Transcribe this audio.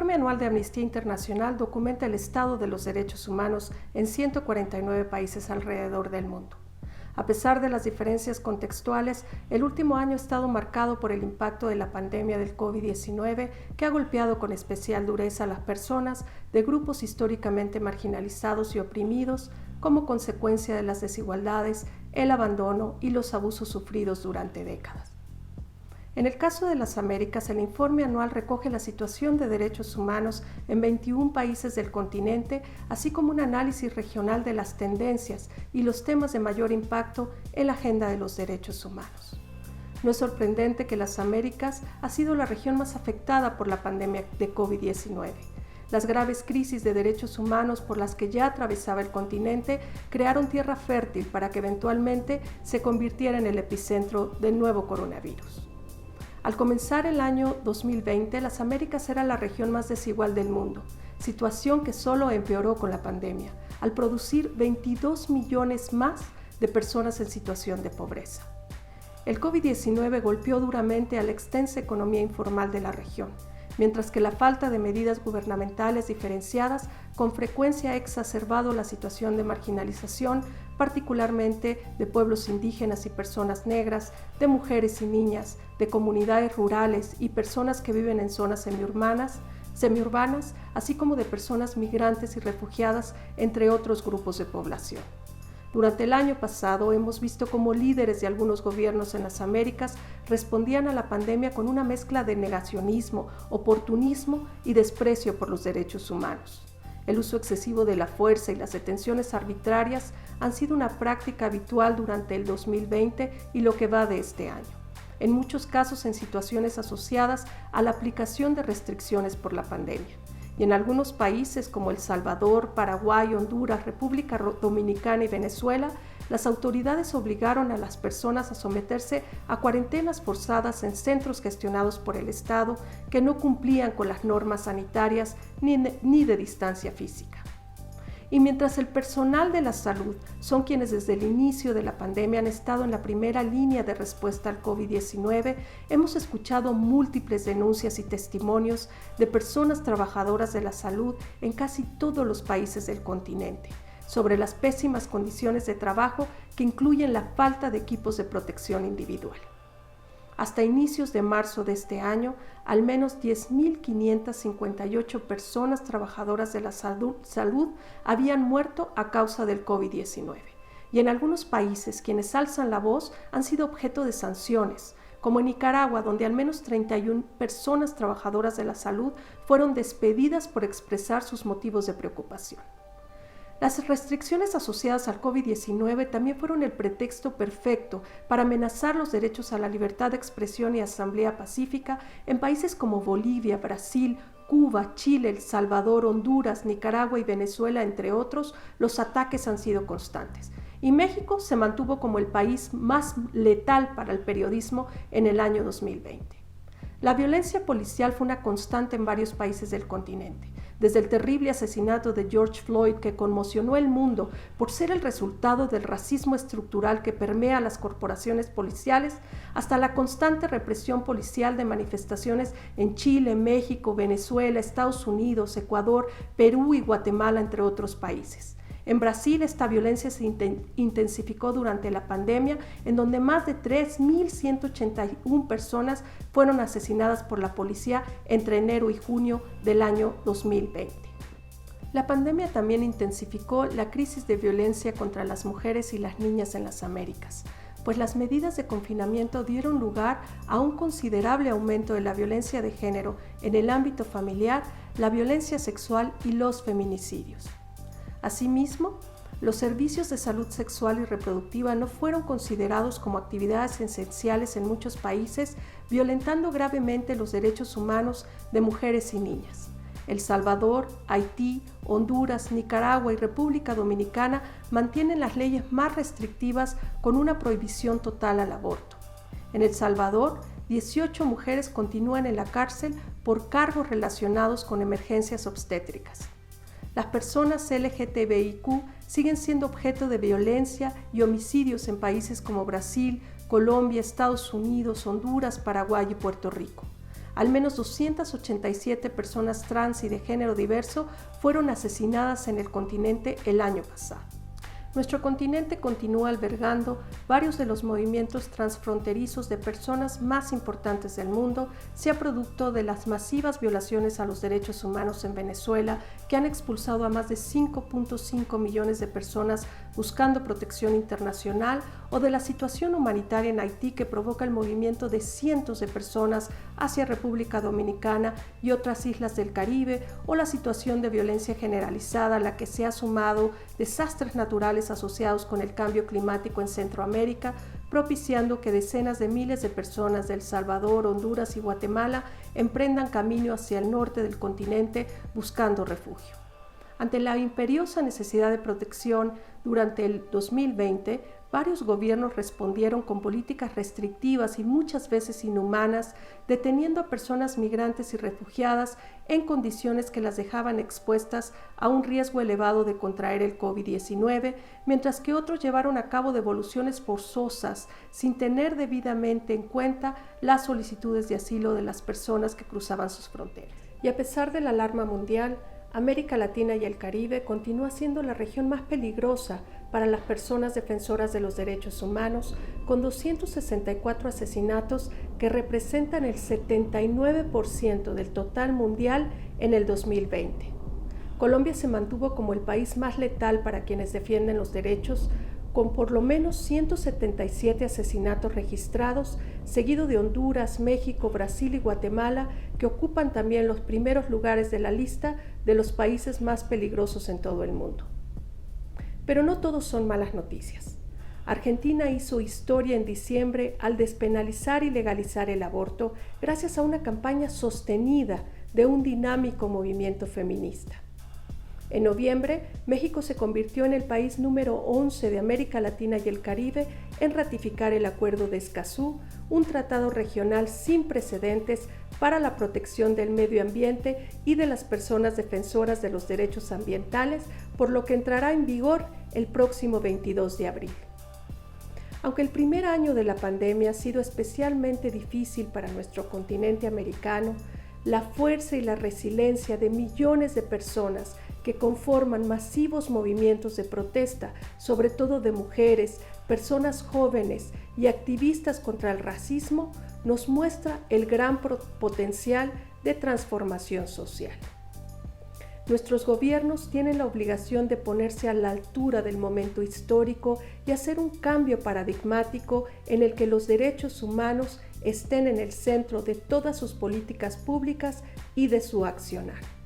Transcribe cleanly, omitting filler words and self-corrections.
informe anual de Amnistía Internacional documenta el estado de los derechos humanos en 149 países alrededor del mundo. A pesar de las diferencias contextuales, el último año ha estado marcado por el impacto de la pandemia del COVID-19 que ha golpeado con especial dureza a las personas de grupos históricamente marginalizados y oprimidos como consecuencia de las desigualdades, el abandono y los abusos sufridos durante décadas. En el caso de las Américas, el informe anual recoge la situación de derechos humanos en 21 países del continente, así como un análisis regional de las tendencias y los temas de mayor impacto en la agenda de los derechos humanos. No es sorprendente que las Américas ha sido la región más afectada por la pandemia de COVID-19. Las graves crisis de derechos humanos por las que ya atravesaba el continente crearon tierra fértil para que eventualmente se convirtiera en el epicentro del nuevo coronavirus. Al comenzar el año 2020, las Américas era la región más desigual del mundo, situación que solo empeoró con la pandemia, al producir 22 millones más de personas en situación de pobreza. El COVID-19 golpeó duramente a la extensa economía informal de la región, mientras que la falta de medidas gubernamentales diferenciadas con frecuencia ha exacerbado la situación de marginalización, particularmente de pueblos indígenas y personas negras, de mujeres y niñas, de comunidades rurales y personas que viven en zonas semiurbanas, así como de personas migrantes y refugiadas, entre otros grupos de población. Durante el año pasado hemos visto cómo líderes de algunos gobiernos en las Américas respondían a la pandemia con una mezcla de negacionismo, oportunismo y desprecio por los derechos humanos. El uso excesivo de la fuerza y las detenciones arbitrarias han sido una práctica habitual durante el 2020 y lo que va de este año, en muchos casos en situaciones asociadas a la aplicación de restricciones por la pandemia. Y en algunos países como El Salvador, Paraguay, Honduras, República Dominicana y Venezuela, las autoridades obligaron a las personas a someterse a cuarentenas forzadas en centros gestionados por el Estado que no cumplían con las normas sanitarias ni de distancia física. Y mientras el personal de la salud son quienes desde el inicio de la pandemia han estado en la primera línea de respuesta al COVID-19, hemos escuchado múltiples denuncias y testimonios de personas trabajadoras de la salud en casi todos los países del continente, sobre las pésimas condiciones de trabajo que incluyen la falta de equipos de protección individual. Hasta inicios de marzo de este año, al menos 10.558 personas trabajadoras de la salud habían muerto a causa del COVID-19. Y en algunos países, quienes alzan la voz han sido objeto de sanciones, como en Nicaragua, donde al menos 31 personas trabajadoras de la salud fueron despedidas por expresar sus motivos de preocupación. Las restricciones asociadas al COVID-19 también fueron el pretexto perfecto para amenazar los derechos a la libertad de expresión y asamblea pacífica en países como Bolivia, Brasil, Cuba, Chile, El Salvador, Honduras, Nicaragua y Venezuela, entre otros. Los ataques han sido constantes. Y México se mantuvo como el país más letal para el periodismo en el año 2020. La violencia policial fue una constante en varios países del continente, desde el terrible asesinato de George Floyd, que conmocionó el mundo por ser el resultado del racismo estructural que permea las corporaciones policiales, hasta la constante represión policial de manifestaciones en Chile, México, Venezuela, Estados Unidos, Ecuador, Perú y Guatemala, entre otros países. En Brasil, esta violencia se intensificó durante la pandemia, en donde más de 3.181 personas fueron asesinadas por la policía entre enero y junio del año 2020. La pandemia también intensificó la crisis de violencia contra las mujeres y las niñas en las Américas, pues las medidas de confinamiento dieron lugar a un considerable aumento de la violencia de género en el ámbito familiar, la violencia sexual y los feminicidios. Asimismo, los servicios de salud sexual y reproductiva no fueron considerados como actividades esenciales en muchos países, violentando gravemente los derechos humanos de mujeres y niñas. El Salvador, Haití, Honduras, Nicaragua y República Dominicana mantienen las leyes más restrictivas con una prohibición total al aborto. En El Salvador, 18 mujeres continúan en la cárcel por cargos relacionados con emergencias obstétricas. Las personas LGTBIQ siguen siendo objeto de violencia y homicidios en países como Brasil, Colombia, Estados Unidos, Honduras, Paraguay y Puerto Rico. al menos 287 personas trans y de género diverso fueron asesinadas en el continente el año pasado. Nuestro continente continúa albergando varios de los movimientos transfronterizos de personas más importantes del mundo, sea producto de las masivas violaciones a los derechos humanos en Venezuela, que han expulsado a más de 5.5 millones de personas buscando protección internacional, o de la situación humanitaria en Haití, que provoca el movimiento de cientos de personas hacia República Dominicana y otras islas del Caribe, o la situación de violencia generalizada a la que se ha sumado desastres naturales asociados con el cambio climático en Centroamérica, propiciando que decenas de miles de personas de El Salvador, Honduras y Guatemala emprendan camino hacia el norte del continente buscando refugio. Ante la imperiosa necesidad de protección durante el 2020, varios gobiernos respondieron con políticas restrictivas y muchas veces inhumanas, deteniendo a personas migrantes y refugiadas en condiciones que las dejaban expuestas a un riesgo elevado de contraer el COVID-19, mientras que otros llevaron a cabo devoluciones forzosas sin tener debidamente en cuenta las solicitudes de asilo de las personas que cruzaban sus fronteras. Y a pesar de la alarma mundial, América Latina y el Caribe continúa siendo la región más peligrosa para las personas defensoras de los derechos humanos, con 264 asesinatos que representan el 79% del total mundial en el 2020. Colombia se mantuvo como el país más letal para quienes defienden los derechos, con por lo menos 177 asesinatos registrados, seguido de Honduras, México, Brasil y Guatemala, que ocupan también los primeros lugares de la lista de los países más peligrosos en todo el mundo. Pero no todos son malas noticias. Argentina hizo historia en diciembre al despenalizar y legalizar el aborto gracias a una campaña sostenida de un dinámico movimiento feminista. En noviembre, México se convirtió en el país número 11 de América Latina y el Caribe en ratificar el Acuerdo de Escazú, un tratado regional sin precedentes para la protección del medio ambiente y de las personas defensoras de los derechos ambientales, por lo que entrará en vigor el próximo 22 de abril. Aunque el primer año de la pandemia ha sido especialmente difícil para nuestro continente americano, la fuerza y la resiliencia de millones de personas que conforman masivos movimientos de protesta, sobre todo de mujeres, personas jóvenes y activistas contra el racismo, nos muestra el gran potencial de transformación social. Nuestros gobiernos tienen la obligación de ponerse a la altura del momento histórico y hacer un cambio paradigmático en el que los derechos humanos estén en el centro de todas sus políticas públicas y de su accionar.